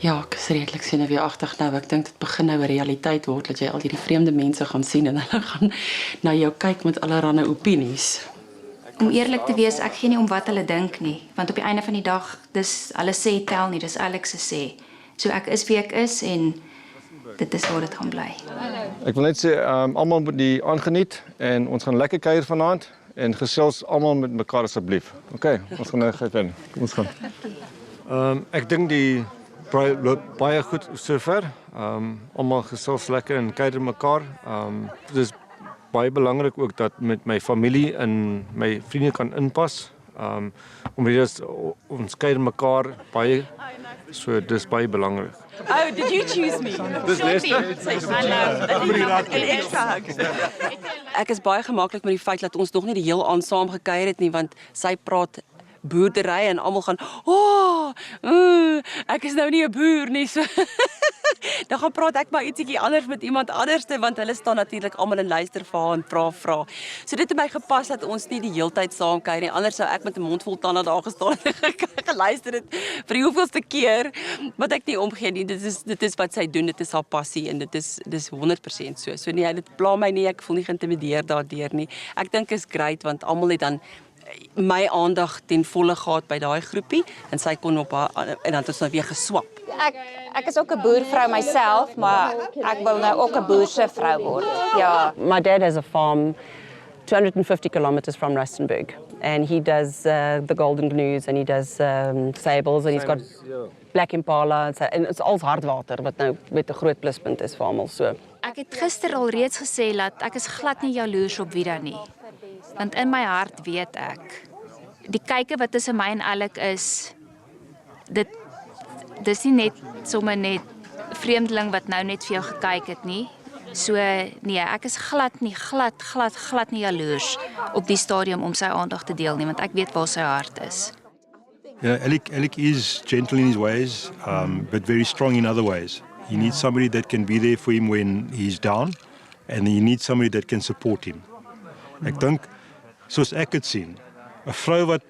Ja, ek is redelik senuweeagtig nou. Ek dink dit begin nou 'n realiteit word dat jy al hierdie vreemde mense gaan sien en hulle gaan na jou kyk met allerlei opinies. Om eerlik te wees, ek gee nie om wat hulle dink nie, want op die einde van die dag, dis hulle sê tel nie, dis Alex se sê. So ek is wie ek is en dit is waar dit gaan bly. Ek wil net sê, almal moet die aangeniet en ons gaan lekker kuier vanaand en gesels almal met mekaar asseblief. Okay, ons gaan nou gaan. Kom ons gaan. Ek dink die braai loop baie goed sover. Almal gesels lekker en kuier mekaar. Dis baie belangrik ook dat met my familie en my vriende kan inpas. Omdat ons kuier mekaar baie, so dis baie belangrik. Oh, did you choose me? Dis Lester. Ek is baie gemaklik met die feit dat ons nog nie die heel aand saam gekuier het nie, want sy praat boerdery en almal gaan, ek is nou nie 'n boer nie, so dan gaan praat ek maar ietsiekie anders met iemand anderste, want hulle staan natuurlik almal en luister vir haar en vra. So dit het my gepas dat ons nie die heeltyd saam kuier nie, anders sou ek met 'n mond vol tande daar gestaan en geluister het vir die hoeveelste keer, wat ek nie omgee nie. Dit is wat sy doen, dit is haar passie en dis 100% so. So nee, dit pla my nie, ek voel nie geïntimideer daardeur nie. Ek dink is great, want almal het dan my aandag ten volle gehad by daai groepie en sy kon op haar, en dan het ons nou weer geswap. Ek is ook 'n boervrou myself, maar ek wil nou ook 'n boerse vrou word. Ja. My dad has a farm 250 kilometers from Rustenburg, and he does the golden gnu's and he does sables and he's got black impala and it's all hardwater wat nou met 'n groot pluspunt is vir almal so. Ek het gister al reeds gesê dat ek is glad nie jaloers op Vida nie. Want in my hart weet ek, die kyke wat tussen my en Alec is, dis nie net sommer net vreemdeling wat nou net vir jou gekyk het nie. So nee, ek is glad nie jaloers op die stadium om sy aandag te deel nie, want ek weet waar sy hart is. Yeah, Alec is gentle in his ways, but very strong in other ways. He needs somebody that can be there for him when he's down, and he needs somebody that can support him. Ek dink, soos ek het sien, 'n vrou wat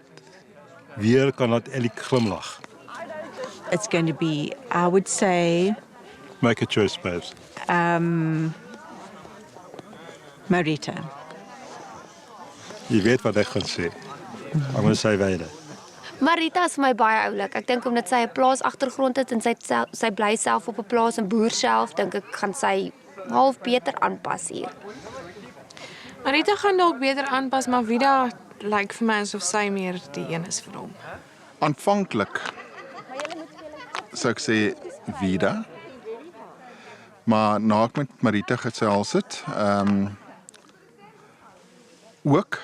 weer kan laat Alec glimlag. It's going to be, I would say, Make a choice, babes. Marita. Jy weet wat ek gaan sê. Ek gaan sê weide. Marita is vir my baie oulik. Ek dink omdat sy 'n plaas agtergrond het en sy bly self op 'n plaas en boer self, dink ek gaan sy half beter aanpas hier. Marita gaan dalk beter aanpas, maar Vida lyk vir my asof sy meer die een is vir hom. Aanvanklik sou ek sê Vida, maar na ek met Marita gesels het, ook,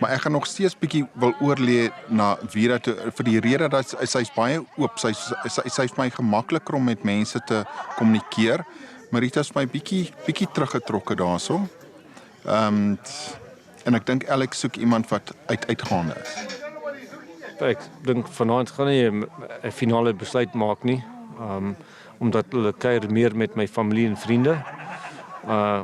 maar ek gaan nog steeds bietjie wil oorlee na Vida toe, vir die rede dat sy's baie oop, sy's my gemakliker om met mense te kommunikeer. Marita is my bietjie teruggetrokke daarso. En ek dink Alex soek iemand wat uitgaande is. Ek dink vanaand gaan nie 'n finale besluit maak nie, omdat hulle kuier meer met my familie en vriende.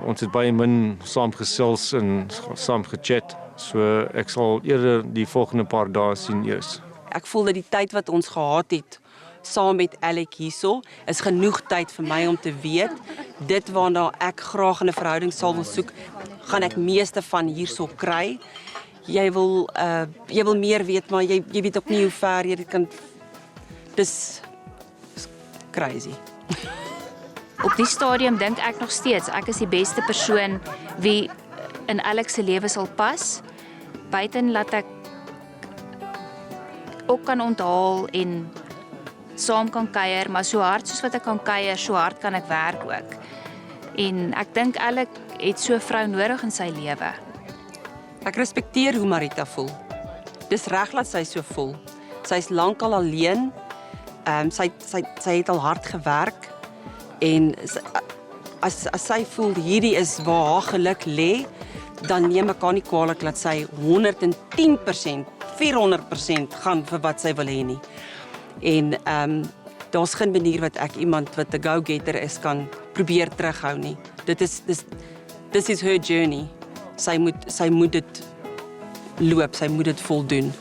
Ons het baie min saam gesels en saam gechat, so ek sal eerder die volgende paar dae sien eers. Ek voel dat die tyd wat ons gehad het saam met Alec hierso is genoeg tyd vir my om te weet dit waarna ek graag in 'n verhouding sal wil soek, gaan ek meeste van hierso kry. Jy wil meer weet, maar jy weet ook nie hoe ver jy dit kan. Dis crazy. Op die stadium dink ek nog steeds ek is die beste persoon wie in Alex se lewe sal pas, buiten laat ek ook kan onthaal en saam kan kuier, maar so hard soos wat ek kan kuier, so hard kan ek werk ook. En ek dink Alec het so 'n vrou nodig in sy lewe. Ek respekteer hoe Marita voel. Dis reg dat sy so voel. Sy's lankal alleen. Sy het al hard gewerk en as sy voel hierdie is waar haar geluk lê, dan neem ek haar nie kwaadlik dat sy 110%, 400% gaan vir wat sy wil hê nie. En daar's geen manier wat ek iemand wat 'n go-getter is kan probeer terughou nie. This is her journey. Sy moet dit loop, sy moet dit voldoen.